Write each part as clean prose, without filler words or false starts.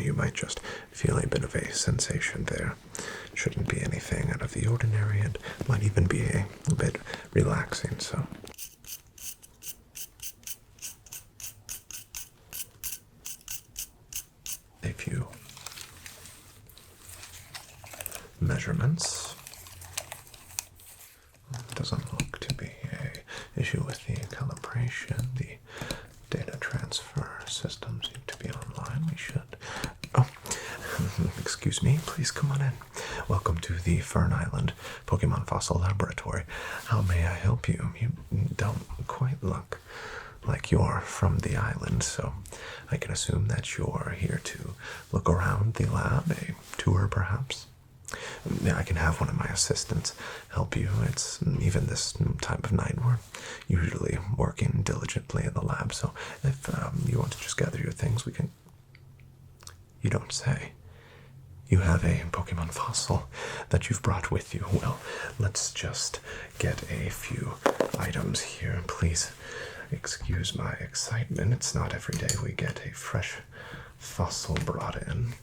you might just feel a bit of a sensation there. Shouldn't be anything out of the ordinary, and might even be a bit relaxing, so. A few measurements. Doesn't look to be a issue with the calibration. The data transfer system seems to be online. We should. Oh, excuse me. Please come on in. Welcome to the Fern Island Pokemon Fossil Laboratory. How may I help you? You don't quite look like you're from the island, so I can assume that you're here to look around the lab, a tour perhaps. Yeah, I can have one of my assistants help you. It's even this time of night we're usually working diligently in the lab, so if you want to just gather your things, we can. You don't say. You have a Pokemon fossil that you've brought with you. Well, let's just get a few items here. Please excuse my excitement. It's not every day we get a fresh fossil brought in.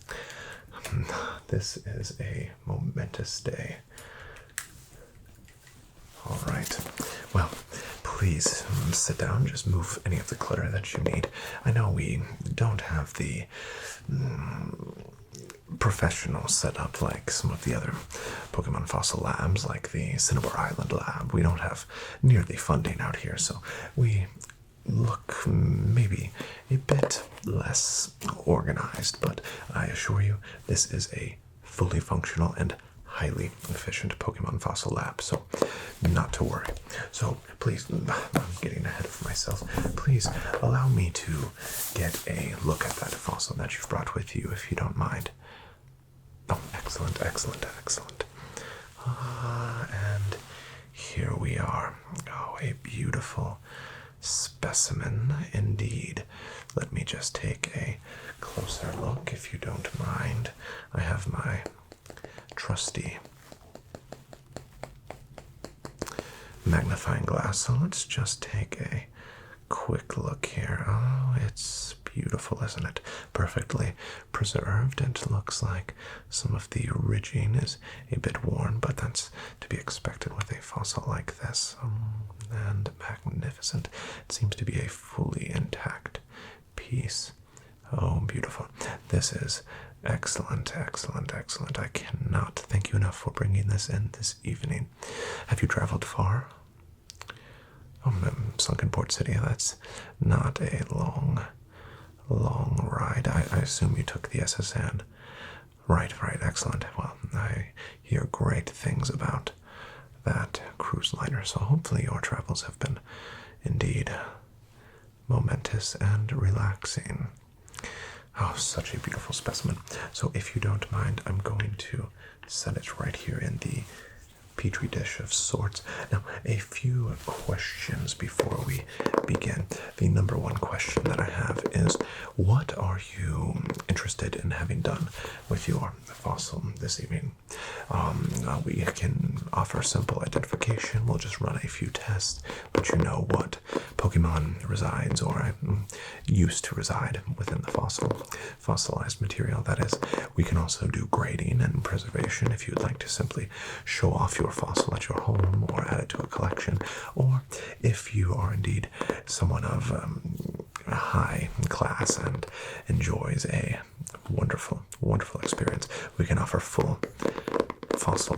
This is a momentous day. All right. Well, please sit down. Just move any of the clutter that you need. I know we don't have the professional setup like some of the other Pokemon fossil labs, like the Cinnabar Island lab. We don't have near the funding out here, so we look maybe a bit less organized, but I assure you this is a fully functional and highly efficient Pokemon fossil lab, so not to worry. So please, I'm getting ahead of myself. Please allow me to get a look at that fossil that you've brought with you, if you don't mind. Oh, excellent, excellent, excellent. And here we are. Oh, a beautiful specimen indeed. Let me just take a closer look, if you don't mind. I have my trusty magnifying glass, so let's just take a quick look here. Oh, it's beautiful, isn't it? Perfectly preserved. It looks like some of the ridging is a bit worn, but that's to be expected with a fossil like this. And magnificent. It seems to be a fully intact piece. Oh, beautiful. This is excellent, excellent, excellent. I cannot thank you enough for bringing this in this evening. Have you traveled far? Oh, Sunken Port City. That's not a long ride. I assume you took the SSN. Right, excellent. Well, I hear great things about that cruise liner, so hopefully your travels have been indeed momentous and relaxing. Oh, such a beautiful specimen. So if you don't mind, I'm going to set it right here in the petri dish of sorts. Now, a few questions before we begin. The number one question that I have is, what are you interested in having done with your fossil this evening? We can offer simple identification. We'll just run a few tests, but you know what Pokemon resides or used to reside within the fossilized material, that is. We can also do grading and preservation if you'd like to simply show off your fossil at your home or add it to a collection, or if you are indeed someone of high class and enjoys a wonderful experience, we can offer full fossil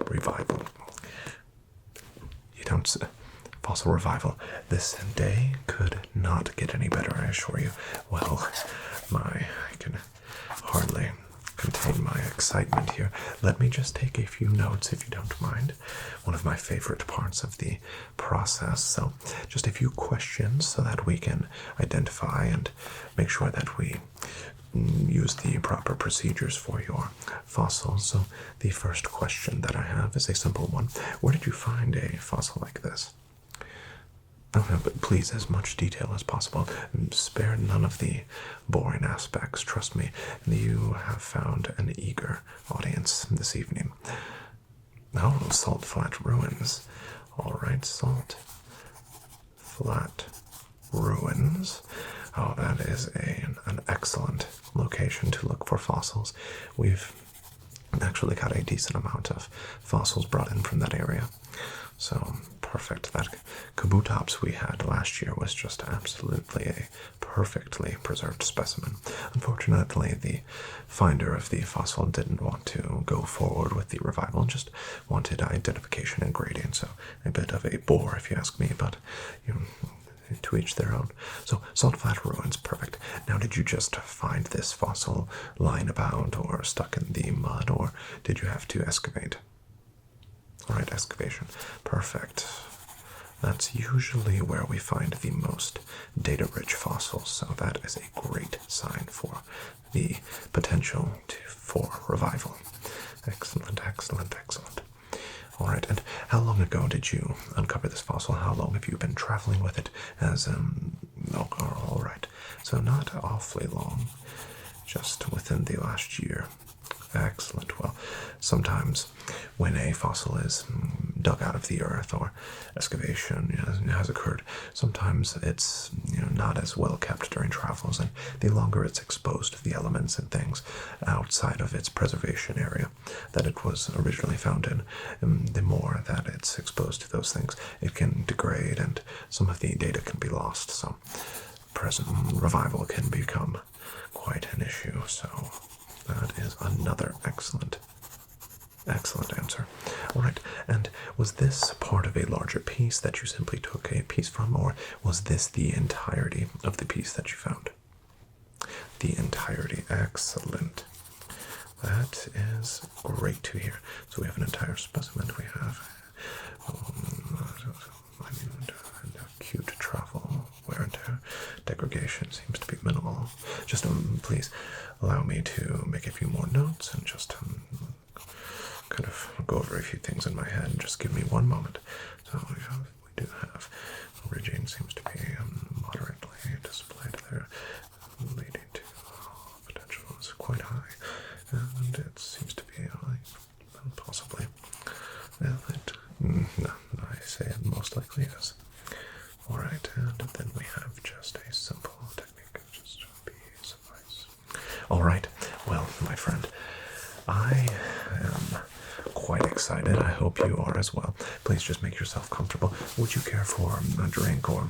revival. You don't say fossil revival. This day could not get any better, I assure you. Well, I can hardly contain my excitement here. Let me just take a few notes, if you don't mind. One of my favorite parts of the process. So just a few questions so that we can identify and make sure that we use the proper procedures for your fossils. So the first question that I have is a simple one. Where did you find a fossil like this? Okay, but please, as much detail as possible. Spare none of the boring aspects, trust me. You have found an eager audience this evening. Oh, Solt Flat Ruins. All right, Solt Flat Ruins. Oh, that is an excellent location to look for fossils. We've actually got a decent amount of fossils brought in from that area. So, perfect. That Kabutops we had last year was just absolutely a perfectly preserved specimen. Unfortunately, the finder of the fossil didn't want to go forward with the revival and just wanted identification and grading. So, a bit of a bore, if you ask me, but you know, to each their own. So, Solt Flat Ruins, perfect. Now, did you just find this fossil lying about or stuck in the mud, or did you have to excavate? Alright, excavation. Perfect. That's usually where we find the most data-rich fossils, so that is a great sign for the potential for revival. Excellent, excellent, excellent. Alright, and how long ago did you uncover this fossil? How long have you been traveling with it? Alright, so not awfully long, just within the last year. Excellent. Well, sometimes when a fossil is dug out of the earth or excavation has occurred, sometimes it's not as well kept during travels, and the longer it's exposed to the elements and things outside of its preservation area that it was originally found in, the more that it's exposed to those things, it can degrade and some of the data can be lost. So present revival can become quite an issue. So that is another excellent answer. All right, and was this part of a larger piece that you simply took a piece from, or was this the entirety of the piece that you found? The entirety. Excellent. That is great to hear. So we have an entire specimen. We have acute travel, wear and tear, degradation seems to be minimal. Just please allow me to make a few more notes and just kind of go over a few things in my head. Just give me one moment. So we do have ridging seems to be moderately displayed there, leading to potential is quite high, and it seems to be possibly. Well, no, I say it most likely is. Alright, and then we have just a simple technique, just to be suffice. Alright, well, my friend, I am quite excited. I hope you are as well. Please just make yourself comfortable. Would you care for a drink or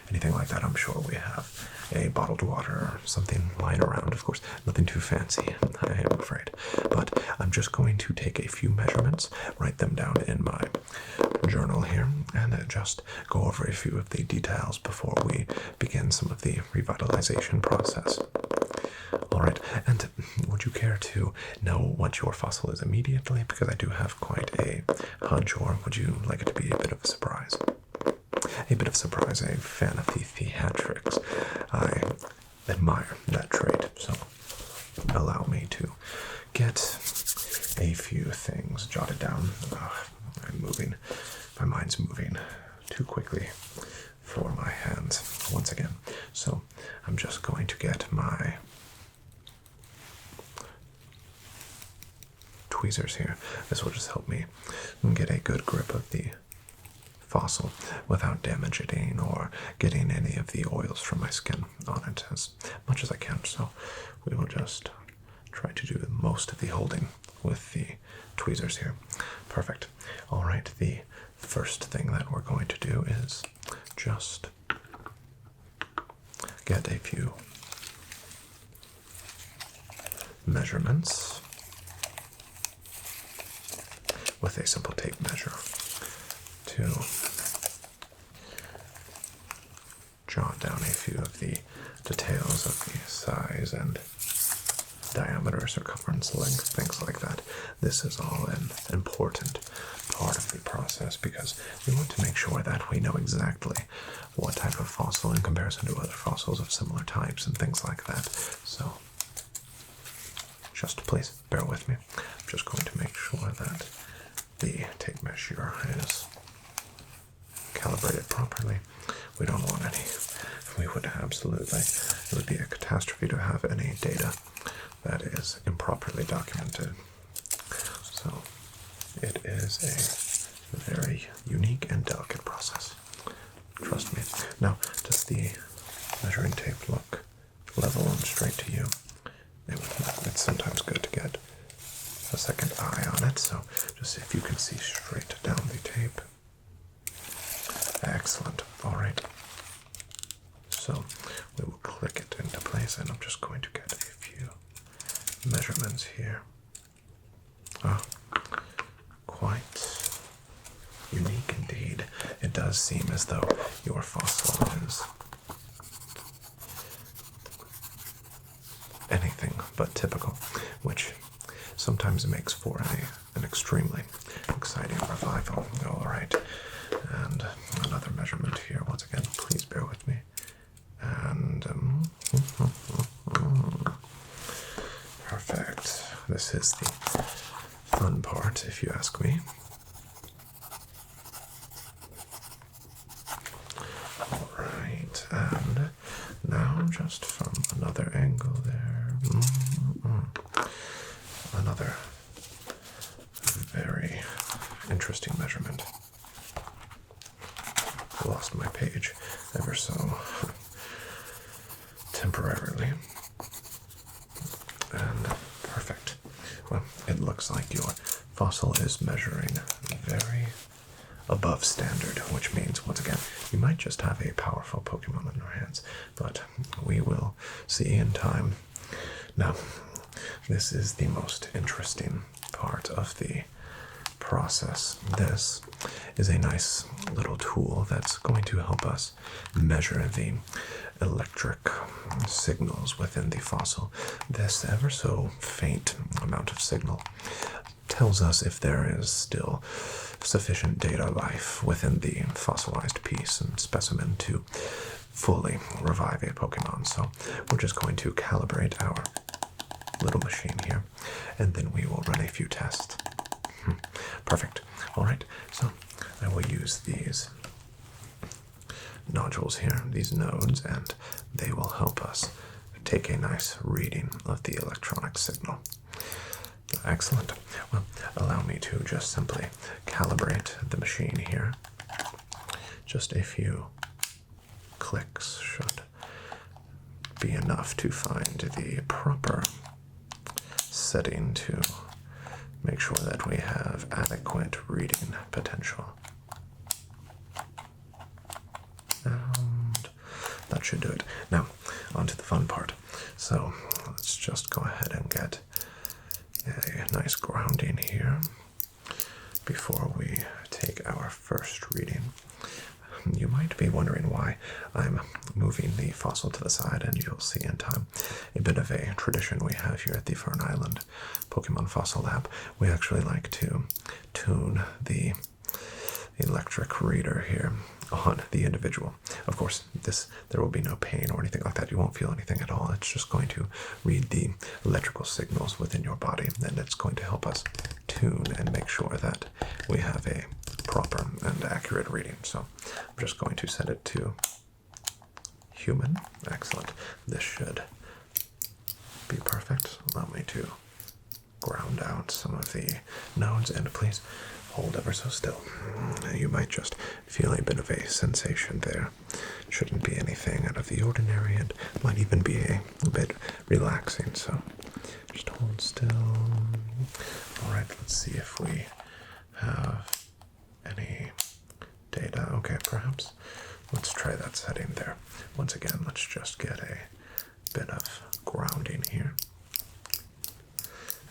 anything like that? I'm sure we have a bottled water or something lying around. Of course, nothing too fancy, I am afraid. But I'm just going to take a few measurements, write them down in my journal here, and just go over a few of the details before we begin some of the revitalization process. Alright, and would you care to know what your fossil is immediately? Because I do have quite a hunch, or would you like it to be a bit of a surprise? A bit of surprise, a fan of the theatrics. I admire that trait, so allow me to get a few things jotted down. My mind's moving too quickly for my hands once again. So I'm just going to get my tweezers here. This will just help me get a good grip of the fossil without damaging or getting any of the oils from my skin on it as much as I can. So we will just try to do most of the holding with the tweezers here. Perfect. All right, the first thing that we're going to do is just get a few measurements with a simple tape measure to jot down a few of the details of the size and diameter, circumference, length, things like that. This is all an important part of the process because we want to make sure that we know exactly what type of fossil in comparison to other fossils of similar types and things like that. So just please bear with me. I'm just going to make sure that the tape measure is calibrated properly. We don't want any. We would absolutely, it would be a catastrophe to have any data that is improperly documented. So it is a very unique and delicate process. Trust me. Now, does the measuring tape look Alright, so just if you can see straight down the tape. Excellent. Alright. So we will click it into place, and I'm just going to get a few measurements here. Ah, quite unique indeed. It does seem as though your fossil is anything but typical, which sometimes makes for an extremely exciting revival. Alright, and another measurement here. Once again, please bear with me. And perfect. This is the fun part, if you ask me. Alright, and now just from another angle there. Another very interesting measurement. Lost my page ever so temporarily. And perfect. Well, it looks like your fossil is measuring very above standard, which means, once again, you might just have a powerful Pokemon in your hands, but we will see in time. Now, this is the most interesting part of the process. This is a nice little tool that's going to help us measure the electric signals within the fossil. This ever so faint amount of signal tells us if there is still sufficient data life within the fossilized piece and specimen to fully revive a Pokemon. So we're just going to calibrate our little machine here, and then we will run a few tests. Perfect. Alright, so I will use these nodules here, these nodes, and they will help us take a nice reading of the electronic signal. Excellent. Well, allow me to just simply calibrate the machine here. Just a few clicks should be enough to find the proper setting to make sure that we have adequate reading potential. And that should do it. Now, on to the fun part. So, let's just go ahead and get a nice grounding here before we take our first reading. You might be wondering why I'm moving the fossil to the side, and you'll see in time a bit of a tradition we have here at the Fern Island Pokemon Fossil Lab. We actually like to tune the electric reader here on the individual. Of course, there will be no pain or anything like that. You won't feel anything at all. It's just going to read the electrical signals within your body, and it's going to help us tune and make sure that we have a proper and accurate reading. So I'm just going to set it to human. Excellent. This should be perfect. Allow me to ground out some of the nodes, and please hold ever so still. You might just feel a bit of a sensation there. Shouldn't be anything out of the ordinary, and might even be a bit relaxing, so just hold still. Alright, let's see if we have any data. Okay, perhaps let's try that setting there. Once again, let's just get a bit of grounding here.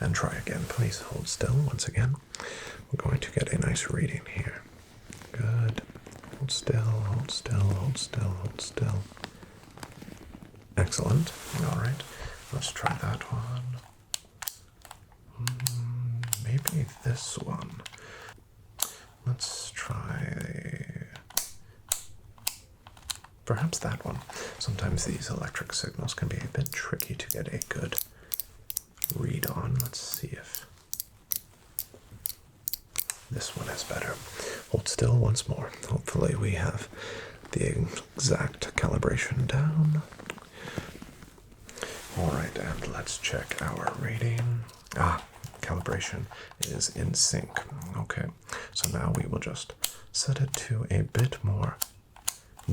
And try again. Please hold still once again. We're going to get a nice reading here. Good. Hold still, hold still, hold still, hold still. Excellent. Alright, let's try that one. Maybe this one. Let's try perhaps that one. Sometimes these electric signals can be a bit tricky to get a good read on. Let's see if this one is better. Hold still once more. Hopefully we have the exact calibration down. Alright, and let's check our reading. Calibration is in sync. Okay, so now we will just set it to a bit more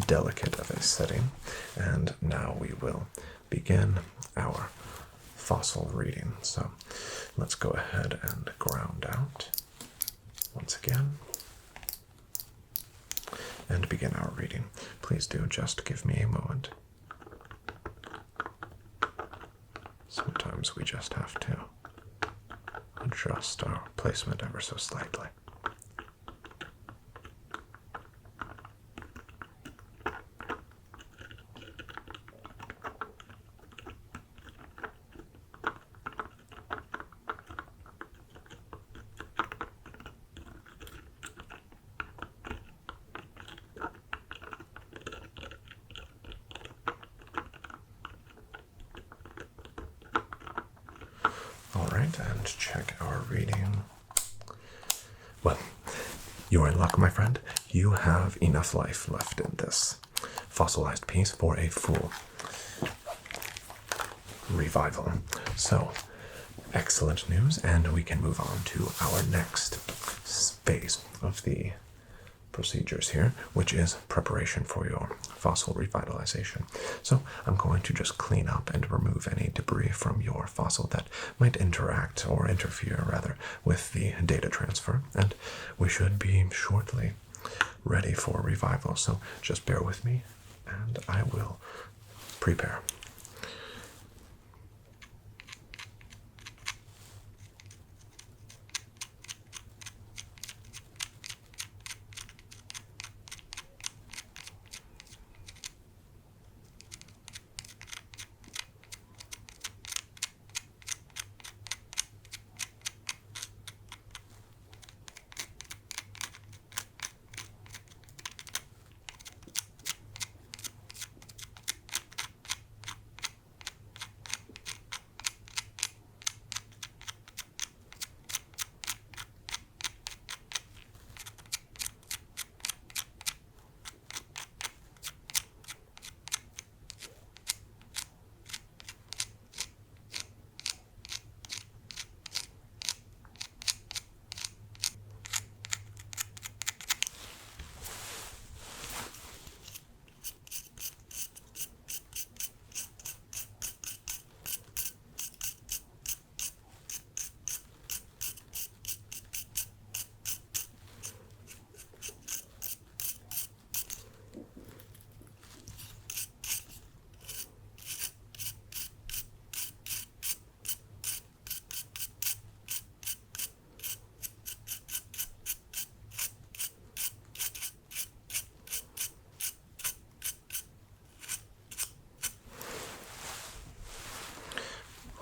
delicate of a setting, and now we will begin our fossil reading. So let's go ahead and ground out once again and begin our reading. Please do just give me a moment. Sometimes we just have to adjust our placement ever so slightly. Alright, and check our reading. Well, you're in luck, my friend. You have enough life left in this fossilized piece for a full revival. So, excellent news, and we can move on to our next phase of the procedures here, which is preparation for your fossil revitalization. So I'm going to just clean up and remove any debris from your fossil that might interact or interfere rather with the data transfer, and we should be shortly ready for revival. So just bear with me and I will prepare.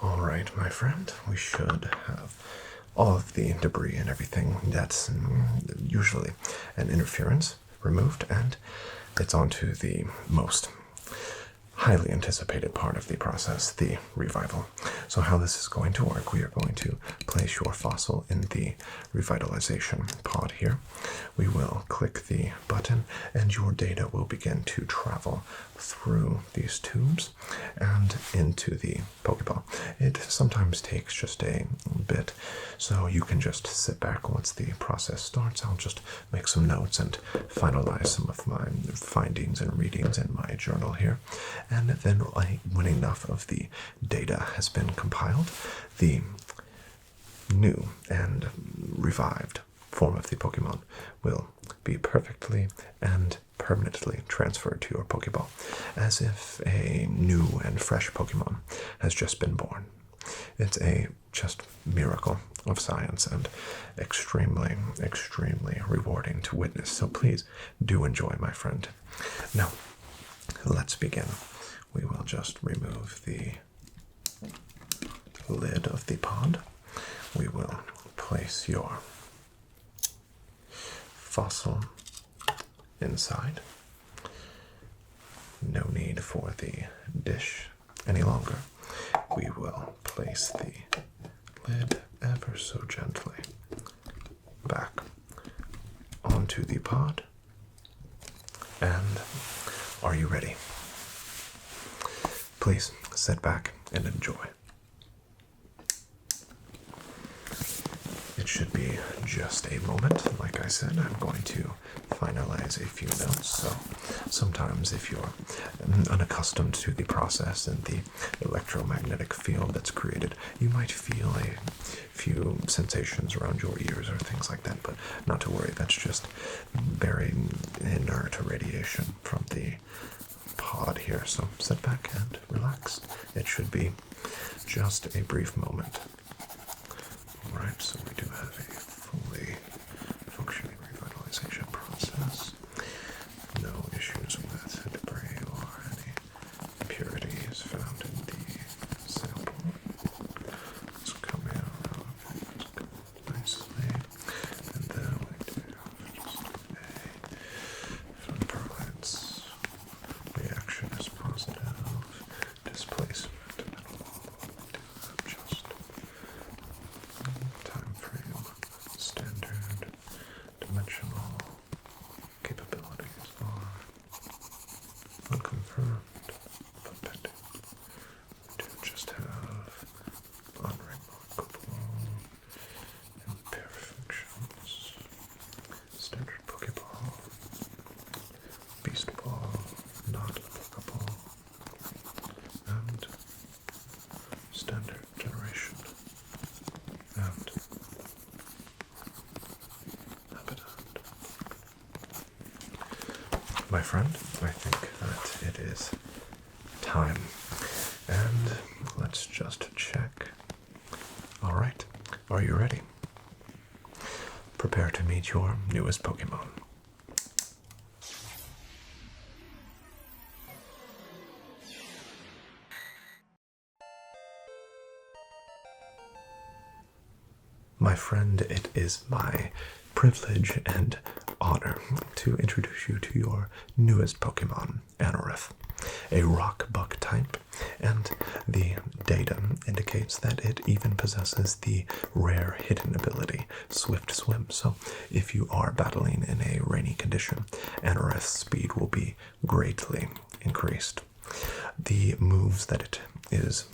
Alright, my friend, we should have all of the debris and everything that's usually an interference removed, and it's on to the most highly anticipated part of the process, the revival. So how this is going to work, we are going to place your fossil in the revitalization pod here. We will click the button and your data will begin to travel through these tubes and into the Pokeball. It sometimes takes just a bit, so you can just sit back once the process starts. I'll just make some notes and finalize some of my findings and readings in my journal here. And then when enough of the data has been compiled, the new and revived form of the Pokemon will be perfectly and permanently transferred to your Pokeball, as if a new and fresh Pokemon has just been born. It's a just miracle of science and extremely, extremely rewarding to witness. So please do enjoy, my friend. Now, let's begin. We will just remove the lid of the pod. We will place your fossil inside. No need for the dish any longer. We will place the lid ever so gently back onto the pod. And are you ready? Please sit back and enjoy. It should be just a moment. Like I said, I'm going to finalize a few notes. So sometimes if you're unaccustomed to the process and the electromagnetic field that's created, you might feel a few sensations around your ears or things like that, but not to worry, that's just very inert radiation from the pod here. So sit back and relax. It should be just a brief moment. Alright, so we do have a fully functioning revitalization process. No issues with debris or any impurities found in the sample. It's coming out nicely. And then we do just a Fern reaction is positive. Displacement minimal. We do have just time frame, standard, dimensional capabilities are unconfirmed, but pending. We do just have unremarkable imperfections. Standard Pokeball, Beast Ball, not applicable, and standard generation, and habitat. My friend, I think that it is time, and let's just check. Alright, are you ready? Prepare to meet your newest Pokemon. My friend, it is my privilege and honor to introduce you to your newest Pokemon, Anorith, a rock bug type, and the data indicates that it even possesses the rare hidden ability, Swift Swim. So if you are battling in a rainy condition, Anorith's speed will be greatly increased. The moves that it is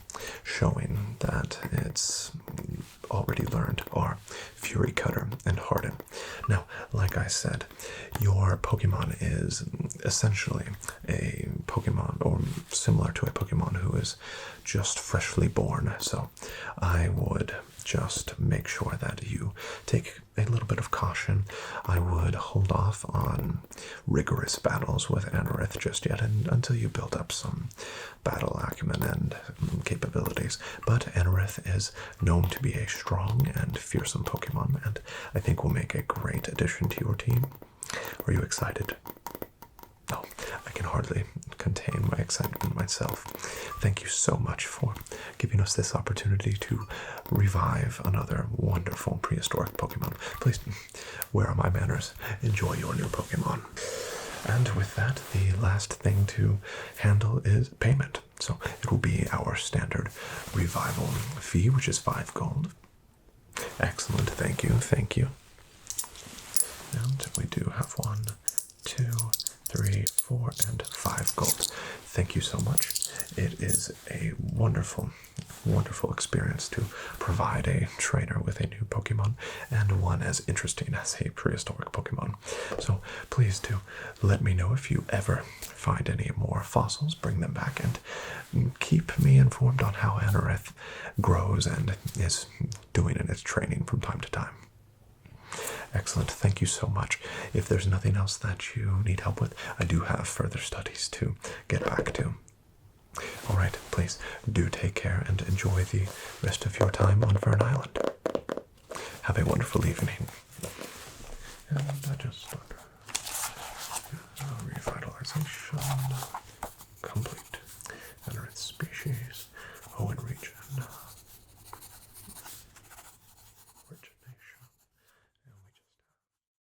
showing that it's already learned are Fury Cutter and Harden. Now, like I said, your Pokemon is essentially a Pokemon, or similar to a Pokemon who is just freshly born, so I would just make sure that you take a little bit of caution. I would hold off on rigorous battles with Anorith just yet until you build up some battle acumen and capabilities. But Anorith is known to be a strong and fearsome Pokemon, and I think will make a great addition to your team. Are you excited? No, I can hardly contain my excitement myself. Thank you so much for giving us this opportunity to revive another wonderful prehistoric Pokemon. Please, where are my manners? Enjoy your new Pokemon. And with that, the last thing to handle is payment. So it will be our standard revival fee, which is 5 gold. Excellent, thank you, thank you. And we do have 1, 2, 3, 4, and 5 gold. Thank you so much. It is a wonderful, wonderful experience to provide a trainer with a new Pokemon, and one as interesting as a prehistoric Pokemon. So please do let me know if you ever find any more fossils, bring them back, and keep me informed on how Anorith grows and is doing in its training from time to time. Excellent, thank you so much. If there's nothing else that you need help with, I do have further studies to get back to. Alright, please do take care and enjoy the rest of your time on Fern Island. Have a wonderful evening. And I just